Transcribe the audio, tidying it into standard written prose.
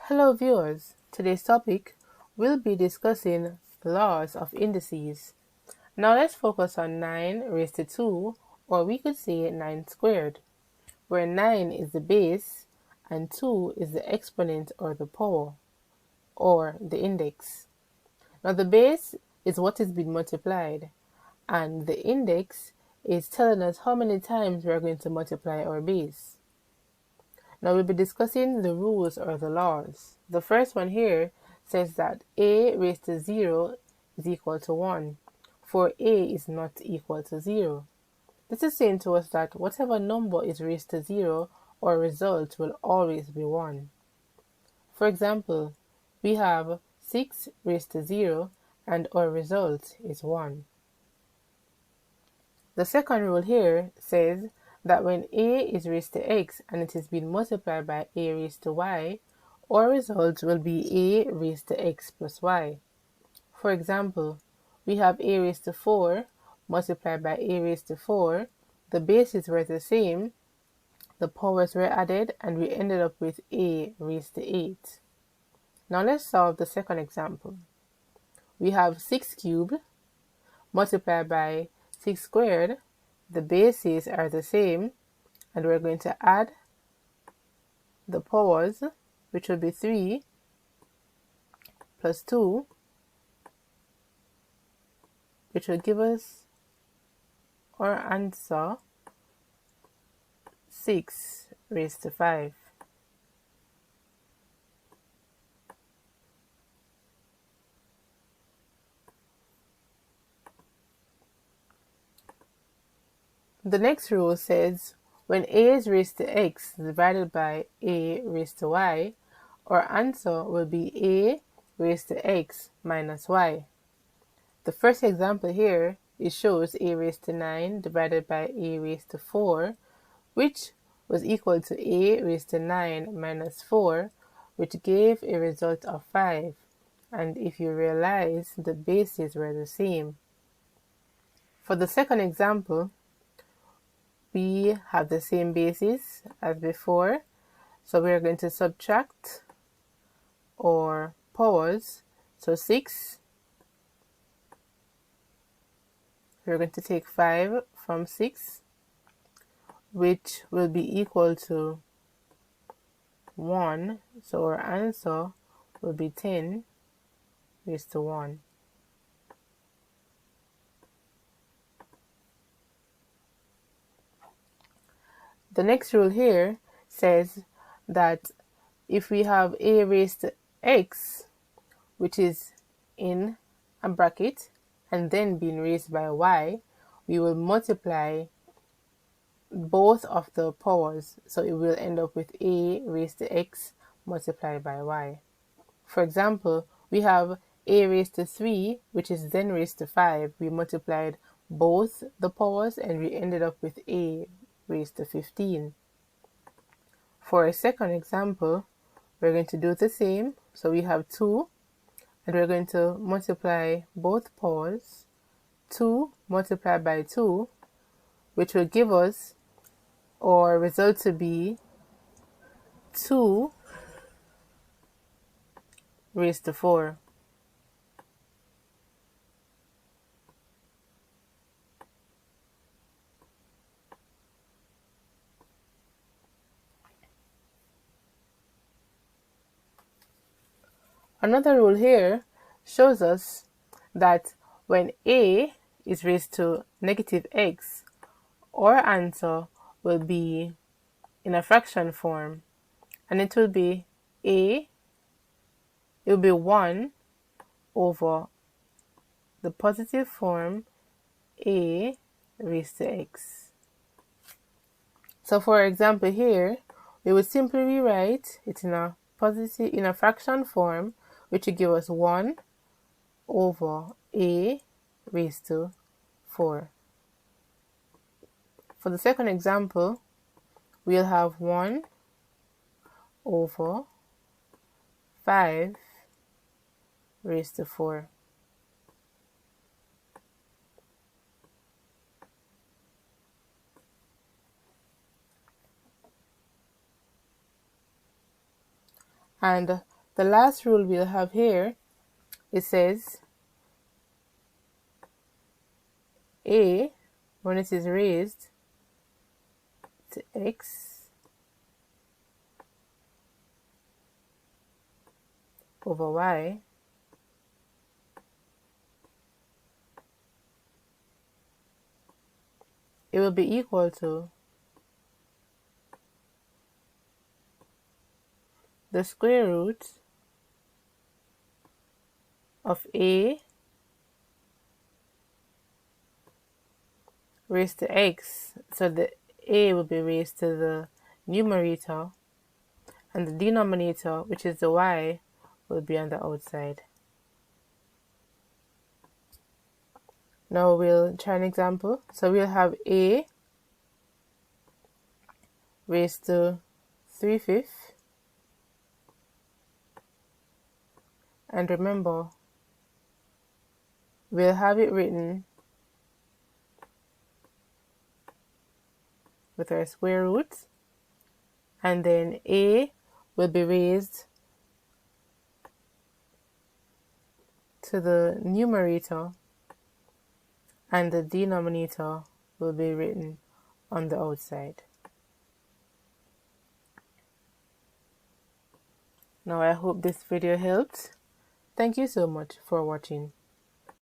Hello viewers, today's topic will be discussing laws of indices. Now let's focus on 9 raised to 2, or we could say 9 squared, where 9 is the base and 2 is the exponent or the power, or the index. Now the base is what is being multiplied, and the index is telling us how many times we are going to multiply our base. Now we'll be discussing the rules or the laws. The first one here says that a raised to 0 is equal to 1, for a is not equal to 0. This is saying to us that whatever number is raised to 0, our result will always be 1. For example, we have 6 raised to 0 and our result is 1. The second rule here says that when a is raised to x and it is being multiplied by a raised to y, our result will be a raised to x plus y. For example, we have a raised to 4 multiplied by a raised to 4. The bases were the same, the powers were added, and we ended up with a raised to 8. Now let's solve the second example. We have 6 cubed multiplied by 6 squared. The bases are the same, and we're going to add the powers, which will be 3 plus 2, which will give us our answer 6 raised to 5. The next rule says when a is raised to x divided by a raised to y, our answer will be a raised to x minus y. The first example here, it shows a raised to 9 divided by a raised to 4, which was equal to a raised to 9 minus 4, which gave a result of 5. And if you realize, the bases were the same. For the second example, we have the same basis as before, so we're going to subtract our powers. So 6, we're going to take 5 from 6, which will be equal to 1, so our answer will be 10 raised to 1. The next rule here says that if we have a raised to x, which is in a bracket, and then being raised by y, we will multiply both of the powers, so it will end up with a raised to x multiplied by y. For example, we have a raised to 3, which is then raised to 5. We multiplied both the powers and we ended up with a raised to 15. For a second example, we're going to do the same. So we have 2, and we're going to multiply both powers. 2 multiplied by 2, which will give us our result to be 2 raised to 4. Another rule here shows us that when a is raised to negative x, our answer will be in a fraction form, and it will be 1 over the positive form a raised to x. So for example here, we would simply rewrite it in a fraction form, which will give us 1 over a raised to 4. For the second example, we'll have 1 over 5 raised to 4. And The last rule we'll have here, it says a, when it is raised to x over y, it will be equal to the square root of a raised to x. So the a will be raised to the numerator, and the denominator, which is the y, will be on the outside. Now we'll try an example. So we'll have a raised to 3/5. And remember, we'll have it written with our square root, and then a will be raised to the numerator, and the denominator will be written on the outside. Now I hope this video helped. Thank you so much for watching.